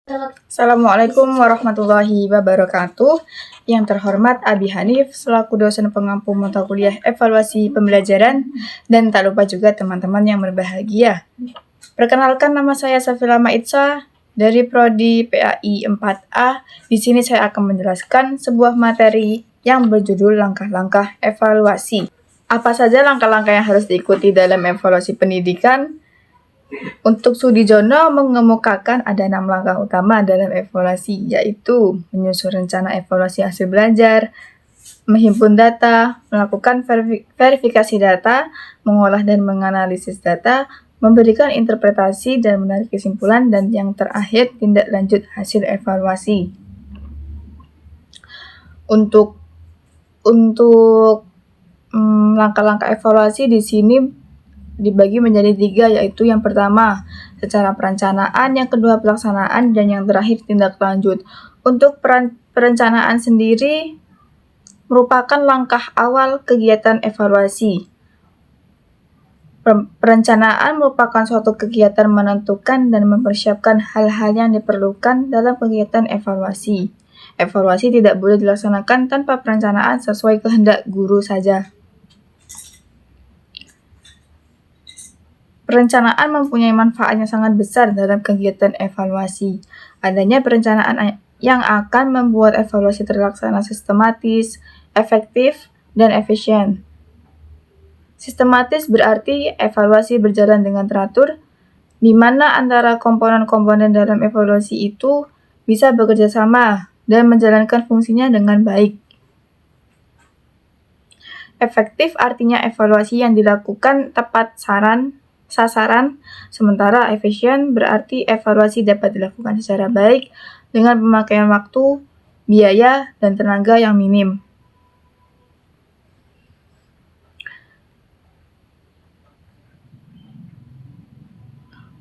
Assalamualaikum warahmatullahi wabarakatuh. Yang terhormat Abi Hanif selaku dosen pengampu mata kuliah evaluasi pembelajaran, dan tak lupa juga teman-teman yang berbahagia. Perkenalkan, nama saya Safila Maitsa dari Prodi PAI 4A. Di sini saya akan menjelaskan sebuah materi yang berjudul langkah-langkah evaluasi. Apa saja langkah-langkah yang harus diikuti dalam evaluasi pendidikan? Untuk Sudijono mengemukakan ada 6 langkah utama dalam evaluasi, yaitu menyusun rencana evaluasi hasil belajar, menghimpun data, melakukan verifikasi data, mengolah dan menganalisis data, memberikan interpretasi dan menarik kesimpulan, dan yang terakhir tindak lanjut hasil evaluasi. Untuk langkah-langkah evaluasi di sini dibagi menjadi 3, yaitu yang pertama secara perencanaan, yang kedua pelaksanaan, dan yang terakhir tindak lanjut. Untuk perencanaan sendiri merupakan langkah awal kegiatan evaluasi. Perencanaan merupakan suatu kegiatan menentukan dan mempersiapkan hal-hal yang diperlukan dalam kegiatan evaluasi. Evaluasi tidak boleh dilaksanakan tanpa perencanaan sesuai kehendak guru saja. Perencanaan mempunyai manfaat yang sangat besar dalam kegiatan evaluasi. Adanya perencanaan yang akan membuat evaluasi terlaksana sistematis, efektif, dan efisien. Sistematis berarti evaluasi berjalan dengan teratur, di mana antara komponen-komponen dalam evaluasi itu bisa bekerja sama dan menjalankan fungsinya dengan baik. Efektif artinya evaluasi yang dilakukan tepat sasaran, sementara efisien berarti evaluasi dapat dilakukan secara baik dengan pemakaian waktu, biaya, dan tenaga yang minim.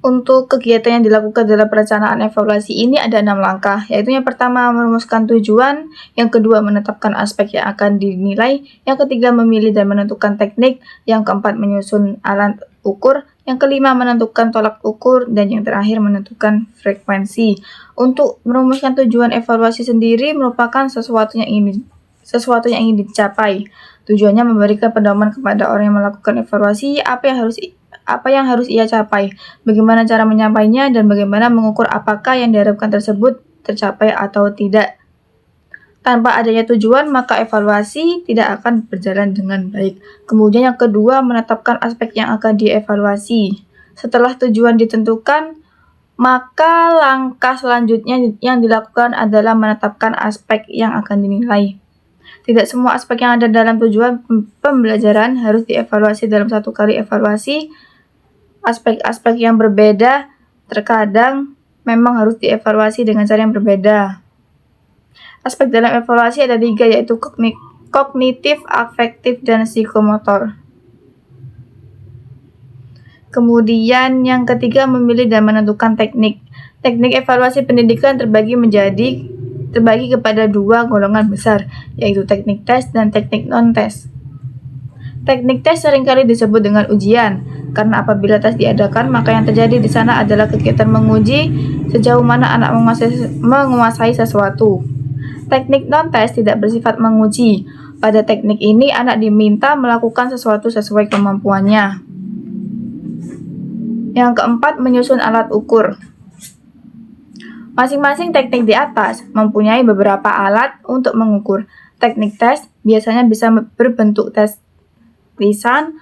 Untuk kegiatan yang dilakukan dalam perencanaan evaluasi ini ada 6 langkah, yaitu yang pertama merumuskan tujuan, yang kedua menetapkan aspek yang akan dinilai, yang ketiga memilih dan menentukan teknik, yang keempat menyusun alat ukur, yang kelima menentukan tolak ukur, dan yang terakhir menentukan frekuensi. Untuk merumuskan tujuan evaluasi sendiri merupakan sesuatu yang ingin dicapai. Tujuannya memberikan pedoman kepada orang yang melakukan evaluasi apa yang harus ia capai, bagaimana cara menyampainya, dan bagaimana mengukur apakah yang diharapkan tersebut tercapai atau tidak. Tanpa adanya tujuan, maka evaluasi tidak akan berjalan dengan baik. Kemudian yang kedua, menetapkan aspek yang akan dievaluasi. Setelah tujuan ditentukan, maka langkah selanjutnya yang dilakukan adalah menetapkan aspek yang akan dinilai. Tidak semua aspek yang ada dalam tujuan pembelajaran harus dievaluasi dalam satu kali evaluasi. Aspek-aspek yang berbeda terkadang memang harus dievaluasi dengan cara yang berbeda. Aspek dalam evaluasi ada 3, yaitu kognitif, afektif, dan psikomotor. Kemudian yang ketiga memilih dan menentukan teknik. Teknik evaluasi pendidikan terbagi kepada 2 golongan besar, yaitu teknik tes dan teknik non-tes. Teknik tes seringkali disebut dengan ujian, karena apabila tes diadakan, maka yang terjadi di sana adalah kegiatan menguji sejauh mana anak menguasai sesuatu. Teknik non-tes tidak bersifat menguji. Pada teknik ini, anak diminta melakukan sesuatu sesuai kemampuannya. Yang keempat, menyusun alat ukur. Masing-masing teknik di atas mempunyai beberapa alat untuk mengukur. Teknik tes biasanya bisa berbentuk tes lisan,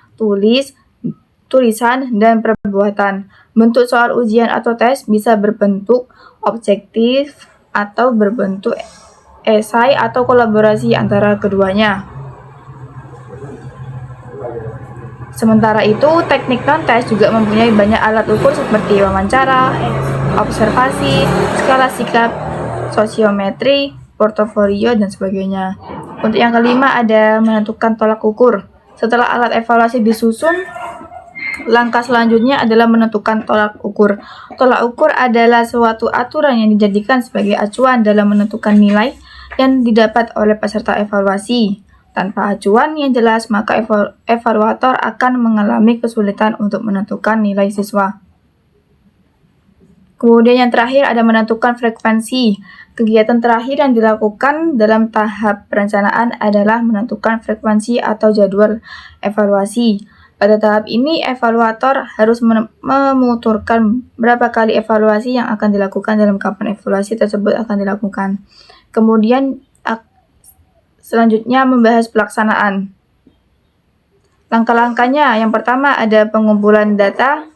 tulisan, dan perbuatan. Bentuk soal ujian atau tes bisa berbentuk objektif atau berbentuk esai atau kolaborasi antara keduanya. Sementara itu, teknik non-tes juga mempunyai banyak alat ukur seperti wawancara, observasi, skala sikap, sosiometri, portofolio, dan sebagainya. Untuk yang kelima ada menentukan tolak ukur. Setelah alat evaluasi disusun, langkah selanjutnya adalah menentukan tolak ukur. Tolak ukur adalah suatu aturan yang dijadikan sebagai acuan dalam menentukan nilai yang didapat oleh peserta evaluasi. Tanpa acuan yang jelas, maka evaluator akan mengalami kesulitan untuk menentukan nilai siswa. Kemudian yang terakhir ada menentukan frekuensi. Kegiatan terakhir yang dilakukan dalam tahap perencanaan adalah menentukan frekuensi atau jadwal evaluasi. Pada tahap ini, evaluator harus memuturkan berapa kali evaluasi yang akan dilakukan dalam kapan evaluasi tersebut akan dilakukan. Kemudian, selanjutnya membahas pelaksanaan. Langkah-langkahnya, yang pertama ada pengumpulan data,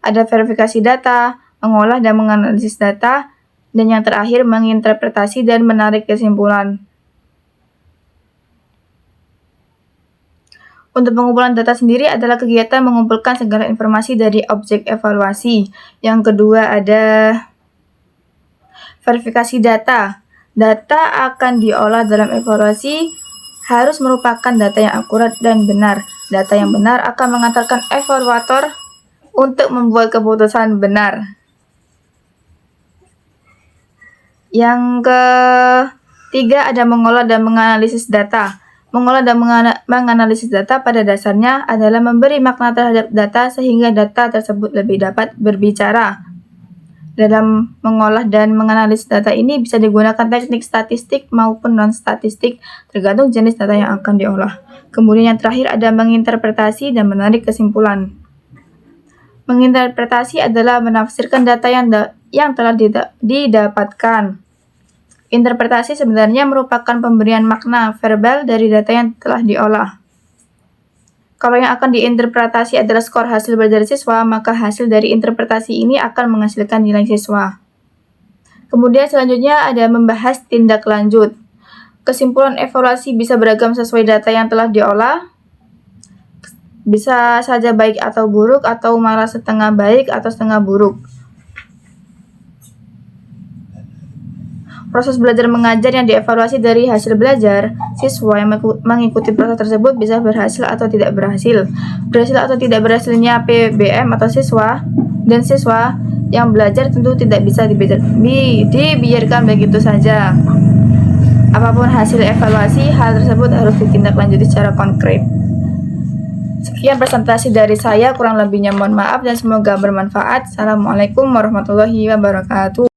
ada verifikasi data, mengolah dan menganalisis data, dan yang terakhir menginterpretasi dan menarik kesimpulan. Untuk pengumpulan data sendiri adalah kegiatan mengumpulkan segala informasi dari objek evaluasi. Yang kedua ada verifikasi data. Data akan diolah dalam evaluasi harus merupakan data yang akurat dan benar. Data yang benar akan mengantarkan evaluator untuk membuat keputusan benar. Yang ketiga ada mengolah dan menganalisis data. Mengolah dan menganalisis data pada dasarnya adalah memberi makna terhadap data sehingga data tersebut lebih dapat berbicara. Dalam mengolah dan menganalisis data ini bisa digunakan teknik statistik maupun non-statistik tergantung jenis data yang akan diolah. Kemudian yang terakhir ada menginterpretasi dan menarik kesimpulan. Menginterpretasi adalah menafsirkan data yang telah didapatkan. Interpretasi sebenarnya merupakan pemberian makna verbal dari data yang telah diolah. Kalau yang akan diinterpretasi adalah skor hasil belajar siswa, maka hasil dari interpretasi ini akan menghasilkan nilai siswa. Kemudian selanjutnya ada membahas tindak lanjut. Kesimpulan evaluasi bisa beragam sesuai data yang telah diolah. Bisa saja baik atau buruk, atau malah setengah baik atau setengah buruk. Proses belajar mengajar yang dievaluasi dari hasil belajar, siswa yang mengikuti proses tersebut bisa berhasil atau tidak berhasil. Berhasil atau tidak berhasilnya PBM atau siswa dan siswa yang belajar tentu tidak bisa dibiarkan begitu saja. Apapun hasil evaluasi, hal tersebut harus ditindaklanjuti secara konkret. Sekian presentasi dari saya, kurang lebihnya mohon maaf dan semoga bermanfaat. Assalamualaikum warahmatullahi wabarakatuh.